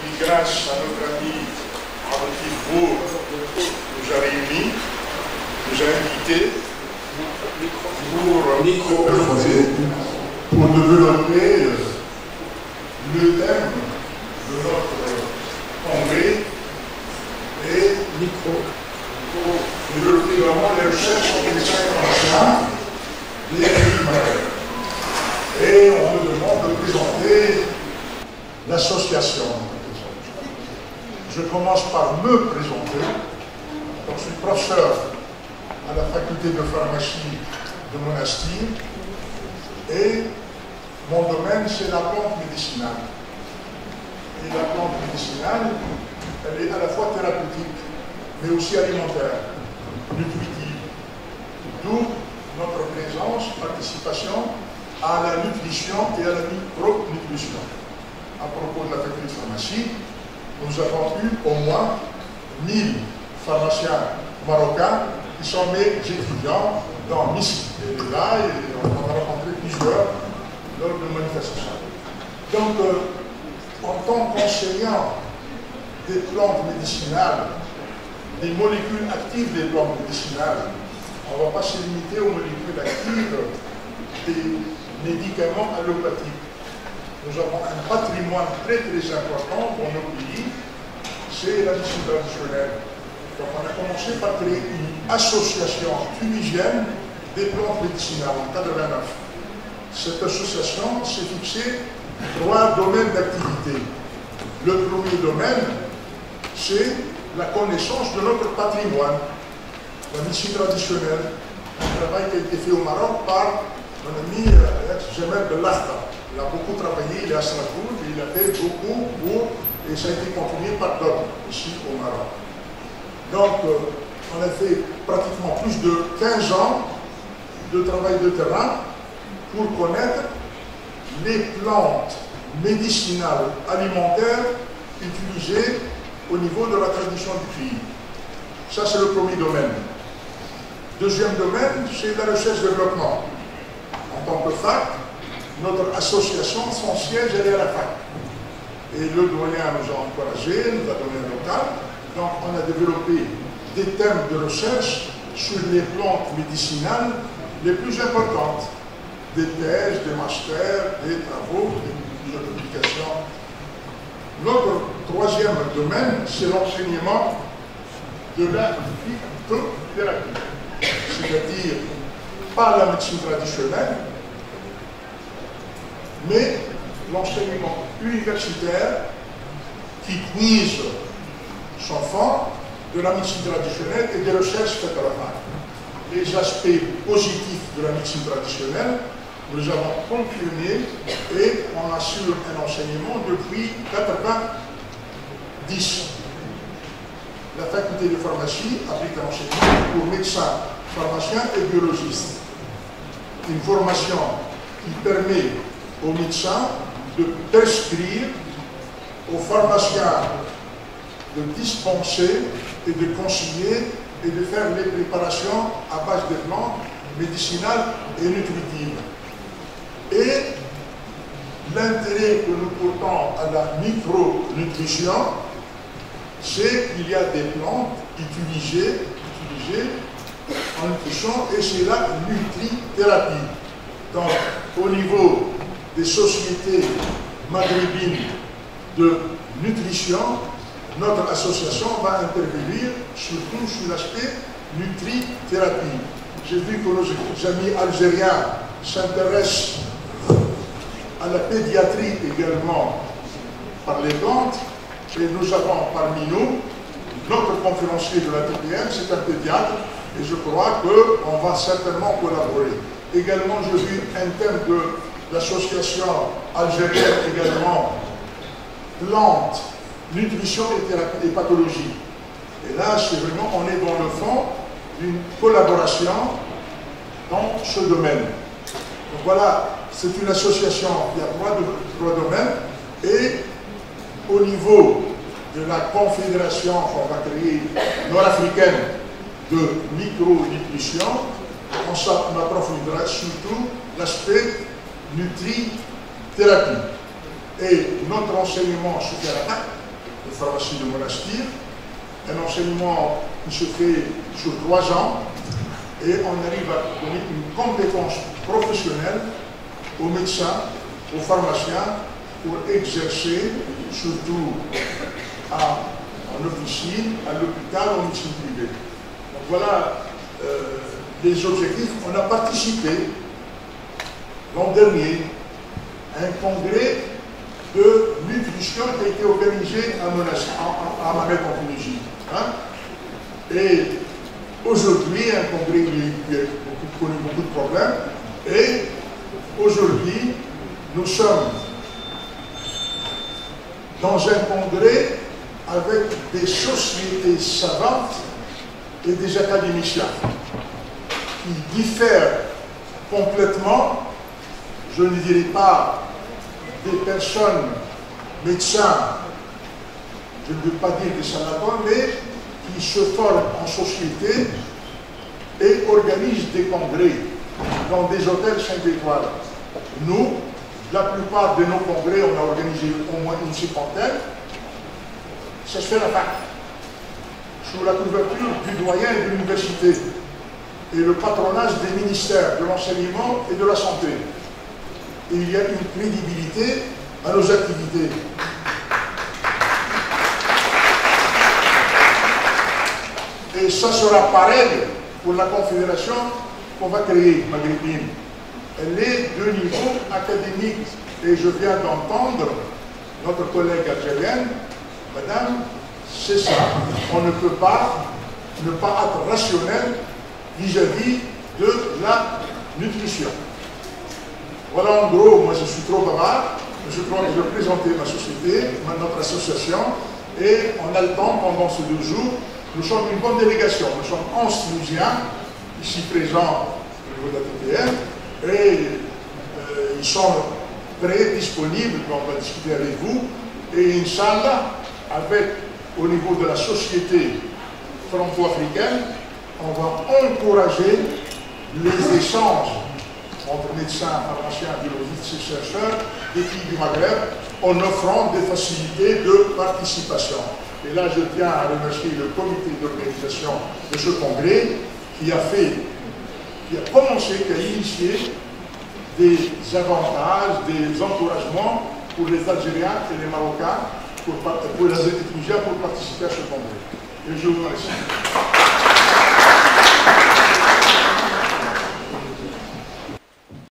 qui, grâce à notre ami Abdelkif Bour, nous a réunis, nous a invités pour développer le thème de notre congrès et pour développer vraiment les recherches sur les sciences des pays majeurs. Et on me demande de présenter l'association. Je commence par me présenter. Donc, je suis professeur à la faculté de pharmacie de Monastir et mon domaine c'est la plante médicinale. Et la plante médicinale, elle est à la fois thérapeutique mais aussi alimentaire, nutritive. D'où notre présence, participation à la nutrition et à la micronutrition. À propos de la faculté de pharmacie, nous avons eu au moins 1000 pharmaciens marocains qui sont mes étudiants dans Nice. Et là, on en a rencontré plusieurs lors de manifestations. Donc, en tant qu'enseignant des plantes médicinales, des molécules actives des plantes médicinales, on ne va pas se limiter aux molécules actives des médicaments allopathiques. Nous avons un patrimoine très important dans nos pays, c'est la médecine traditionnelle. Donc on a commencé par créer une association tunisienne des plantes médicinales en 1989. Cette association s'est fixée 3 domaines d'activité. Le premier domaine, c'est la connaissance de notre patrimoine, la médecine traditionnelle, un travail qui a été fait au Maroc par mon ami Jamel Belahta. Il a beaucoup travaillé, il est à Strasbourg, et il a fait beaucoup et ça a été continué par d'autres ici au Maroc. Donc, on a fait pratiquement plus de 15 ans de travail de terrain pour connaître les plantes médicinales alimentaires utilisées au niveau de la tradition du pays. Ça, c'est le premier domaine. Deuxième domaine, c'est la recherche-développement. En tant que fac, notre association, son siège, elle est à la fac. Et le doyen nous a encouragés, nous a donné un local. Donc, on a développé des thèmes de recherche sur les plantes médicinales les plus importantes. Des thèses, des masters, des travaux, des publications. Notre troisième domaine, c'est l'enseignement de la phytothérapie. C'est-à-dire, pas la médecine traditionnelle, mais l'enseignement universitaire qui puise son fond de la médecine traditionnelle et des recherches faites à la fac. Les aspects positifs de la médecine traditionnelle, nous avons confirmé et on assure un enseignement depuis 1990. La faculté de pharmacie applique un enseignement pour médecins, pharmaciens et biologistes. Une formation qui permet aux médecins de prescrire, aux pharmaciens de dispenser et de conseiller et de faire les préparations à base de plantes médicinales et nutritives. Et l'intérêt que nous portons à la micronutrition, c'est qu'il y a des plantes utilisées en nutrition et c'est la nutrithérapie. Donc, au niveau des sociétés maghrébines de nutrition, notre association va intervenir surtout sur l'aspect nutrithérapie. J'ai vu que nos amis algériens s'intéressent à la pédiatrie également par les plantes. Et nous avons parmi nous notre conférencier de la TPM, c'est un pédiatre, et je crois qu'on va certainement collaborer. Également, j'ai vu un thème de l'association algérienne également, plantes, nutrition et thérapie et pathologie. Et là, c'est vraiment, on est dans le fond d'une collaboration dans ce domaine. Donc voilà, c'est une association qui a trois domaines, et au niveau de la confédération qu'on va créer nord-africaine de micronutrition, on approfondira surtout l'aspect nutrithérapie. Et notre enseignement se fait à la fac de pharmacie de Monastir, un enseignement qui se fait sur 3 ans, et on arrive à donner une compétence professionnelle aux médecins, aux pharmaciens, pour exercer, surtout en officine, à l'hôpital, en médecine privée. Donc voilà les objectifs. On a participé l'an dernier à un congrès de nutrition qui a été organisé à Mamet en Tunisie. Hein? Et aujourd'hui, un congrès qui a connu beaucoup de problèmes. Et aujourd'hui, nous sommes dans un congrès avec des sociétés savantes et des académiciens qui diffèrent complètement, je ne dirais pas des personnes, médecins, je ne veux pas dire des charlatans, mais qui se forment en société et organisent des congrès dans des hôtels 5 étoiles. Nous, la plupart de nos congrès, on a organisé au moins une 50aine. Ça se fait à la fac, sous la couverture du doyen de l'université et le patronage des ministères de l'enseignement et de la santé. Et il y a une crédibilité à nos activités. Et ça sera pareil pour la confédération qu'on va créer, maghrébine. Elle est de niveau académique. Et je viens d'entendre notre collègue algérienne, madame, c'est ça. On ne peut pas ne pas être rationnel vis-à-vis de la nutrition. Voilà en gros, moi je suis trop bavard. Je crois que je vais présenter ma société, notre association, et on a le temps pendant ces 2 jours. Nous sommes une bonne délégation. Nous sommes 11 Tunisiens, ici présents au niveau de la TTM, et ils sont prêts, disponibles, on va discuter avec vous. Et Inch'Allah, avec, au niveau de la société franco-africaine, on va encourager les échanges entre médecins, pharmaciens, biologistes et chercheurs des pays du Maghreb en offrant des facilités de participation. Et là, je tiens à remercier le comité d'organisation de ce congrès qui a commencé, qui a initié des avantages, des encouragements pour les Algériens et les Marocains, pour les Tunisiens pour participer à ce congrès. Et je vous remercie.